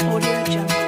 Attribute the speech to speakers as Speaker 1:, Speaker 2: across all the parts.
Speaker 1: Audio Jungle.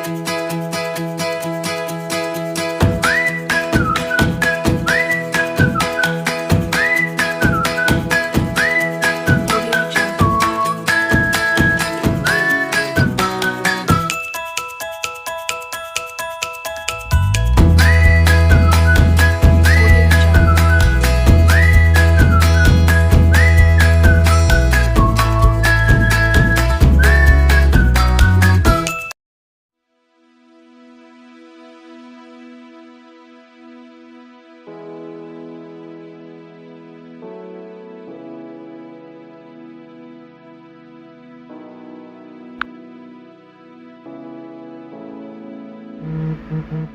Speaker 1: Audio Jungle.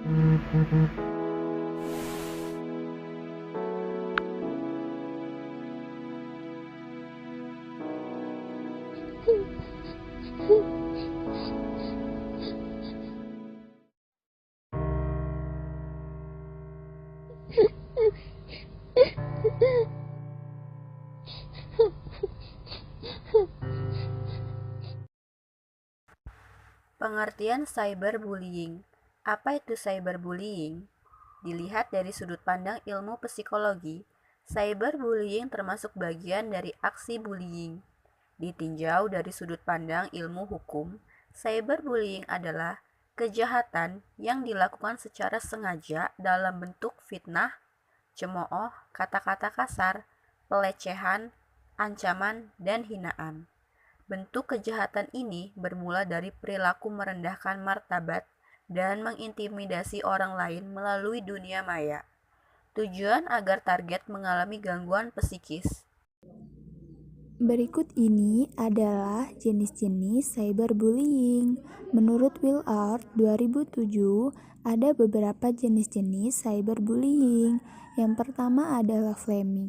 Speaker 1: Audio Jungle.
Speaker 2: Pengertian cyberbullying. Apa itu cyberbullying? Dilihat dari sudut pandang ilmu psikologi, cyberbullying termasuk bagian dari aksi bullying. Ditinjau dari sudut pandang ilmu hukum, cyberbullying adalah kejahatan yang dilakukan secara sengaja dalam bentuk fitnah, cemooh, kata-kata kasar, pelecehan, ancaman, dan hinaan. Bentuk kejahatan ini bermula dari perilaku merendahkan martabat dan mengintimidasi orang lain melalui dunia maya. Tujuan agar target mengalami gangguan psikis.
Speaker 3: Berikut ini adalah jenis-jenis cyberbullying. Menurut Willard 2007, ada beberapa jenis-jenis cyberbullying. Yang pertama adalah flaming,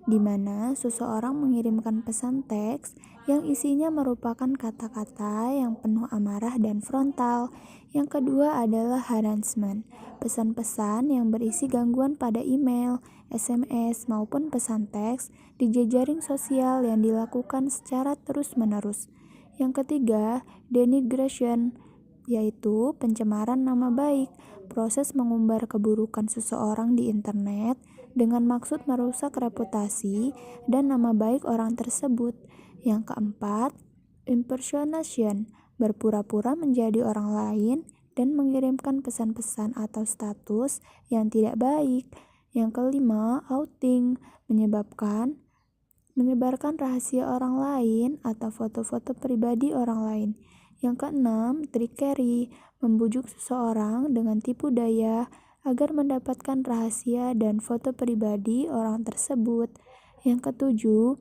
Speaker 3: di mana seseorang mengirimkan pesan teks yang isinya merupakan kata-kata yang penuh amarah dan frontal. Yang kedua adalah harassment, pesan-pesan yang berisi gangguan pada email, SMS, maupun pesan teks di jejaring sosial yang dilakukan secara terus-menerus. Yang ketiga, denigration, yaitu pencemaran nama baik, proses mengumbar keburukan seseorang di internet dengan maksud merusak reputasi dan nama baik orang tersebut. Yang keempat, impersonation, berpura-pura menjadi orang lain dan mengirimkan pesan-pesan atau status yang tidak baik. Yang kelima, outing, menyebarkan rahasia orang lain atau foto-foto pribadi orang lain. Yang keenam, trickery, membujuk seseorang dengan tipu daya agar mendapatkan rahasia dan foto pribadi orang tersebut. Yang ketujuh,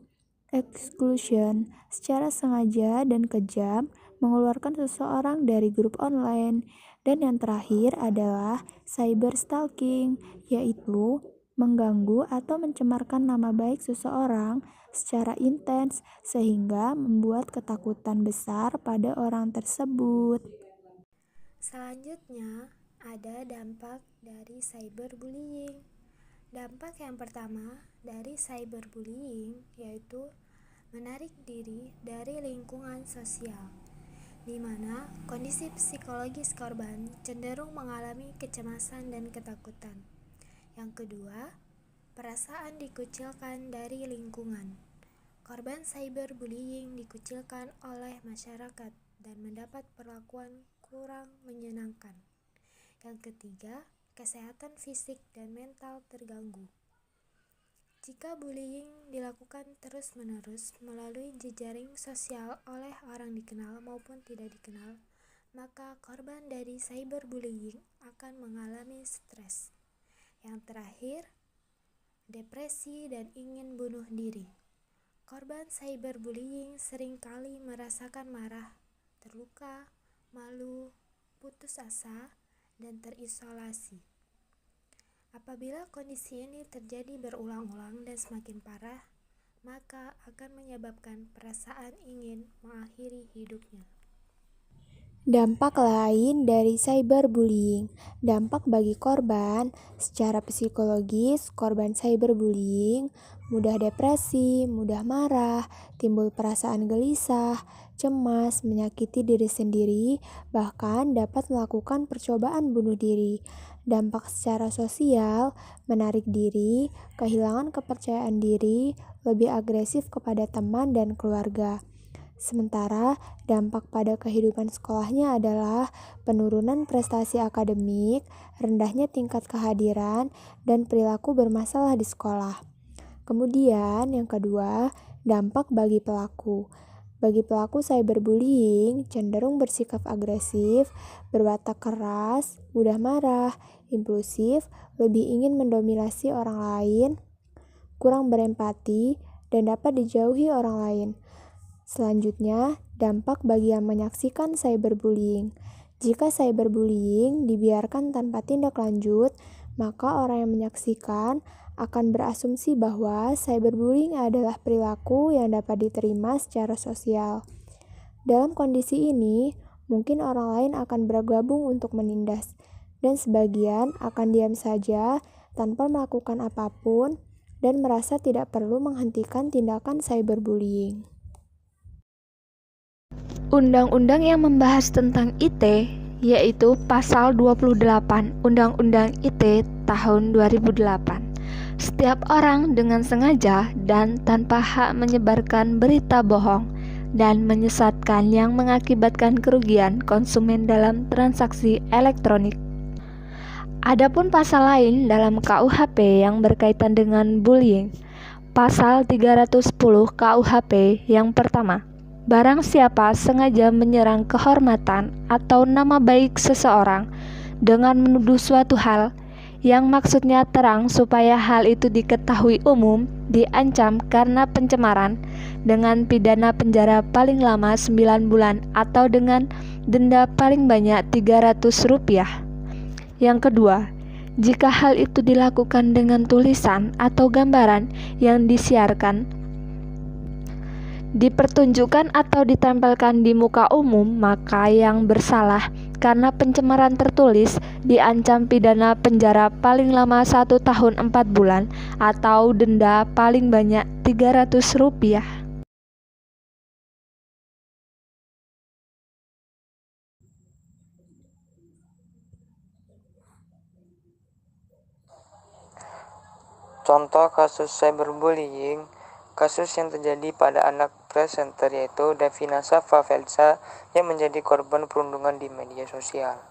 Speaker 3: exclusion, secara sengaja dan kejam mengeluarkan seseorang dari grup online. Dan yang terakhir adalah cyberstalking, yaitu mengganggu atau mencemarkan nama baik seseorang secara intens sehingga membuat ketakutan besar pada orang tersebut.
Speaker 4: Selanjutnya, ada dampak dari cyberbullying. Dampak yang pertama dari cyberbullying yaitu menarik diri dari lingkungan sosial, di mana kondisi psikologis korban cenderung mengalami kecemasan dan ketakutan. Yang kedua, perasaan dikucilkan dari lingkungan. Korban cyberbullying dikucilkan oleh masyarakat dan mendapat perlakuan kurang menyenangkan. Yang ketiga, kesehatan fisik dan mental terganggu. Jika bullying dilakukan terus-menerus melalui jejaring sosial oleh orang dikenal maupun tidak dikenal, maka korban dari cyberbullying akan mengalami stres. Yang terakhir, depresi dan ingin bunuh diri. Korban cyberbullying seringkali merasakan marah, terluka, malu, putus asa, dan terisolasi. Apabila kondisi ini terjadi berulang-ulang dan semakin parah, maka akan menyebabkan perasaan ingin mengakhiri hidupnya.
Speaker 3: Dampak lain dari cyberbullying. Dampak bagi korban, secara psikologis, korban cyberbullying mudah depresi, mudah marah, timbul perasaan gelisah, cemas, menyakiti diri sendiri, bahkan dapat melakukan percobaan bunuh diri. Dampak secara sosial, menarik diri, kehilangan kepercayaan diri, lebih agresif kepada teman dan keluarga. Sementara dampak pada kehidupan sekolahnya adalah penurunan prestasi akademik, rendahnya tingkat kehadiran, dan perilaku bermasalah di sekolah. Kemudian yang kedua, dampak bagi pelaku. Bagi pelaku cyberbullying cenderung bersikap agresif, berwatak keras, mudah marah, impulsif, lebih ingin mendominasi orang lain, kurang berempati, dan dapat dijauhi orang lain. Selanjutnya, dampak bagi yang menyaksikan cyberbullying. Jika cyberbullying dibiarkan tanpa tindak lanjut, maka orang yang menyaksikan akan berasumsi bahwa cyberbullying adalah perilaku yang dapat diterima secara sosial. Dalam kondisi ini, mungkin orang lain akan bergabung untuk menindas, dan sebagian akan diam saja tanpa melakukan apapun dan merasa tidak perlu menghentikan tindakan cyberbullying.
Speaker 5: Undang-undang yang membahas tentang IT yaitu Pasal 28 Undang-Undang IT tahun 2008. Setiap orang dengan sengaja dan tanpa hak menyebarkan berita bohong dan menyesatkan yang mengakibatkan kerugian konsumen dalam transaksi elektronik. Adapun pasal lain dalam KUHP yang berkaitan dengan bullying. Pasal 310 KUHP yang pertama. Barang siapa sengaja menyerang kehormatan atau nama baik seseorang dengan menuduh suatu hal yang maksudnya terang supaya hal itu diketahui umum, diancam karena pencemaran dengan pidana penjara paling lama 9 bulan atau dengan denda paling banyak Rp300. Yang kedua, jika hal itu dilakukan dengan tulisan atau gambaran yang disiarkan, dipertunjukkan atau ditempelkan di muka umum, maka yang bersalah karena pencemaran tertulis diancam pidana penjara paling lama 1 tahun 4 bulan atau denda paling banyak Rp300.
Speaker 6: Contoh kasus cyberbullying, kasus yang terjadi pada anak presenter yaitu Davina Safa Velsa yang menjadi korban perundungan di media sosial.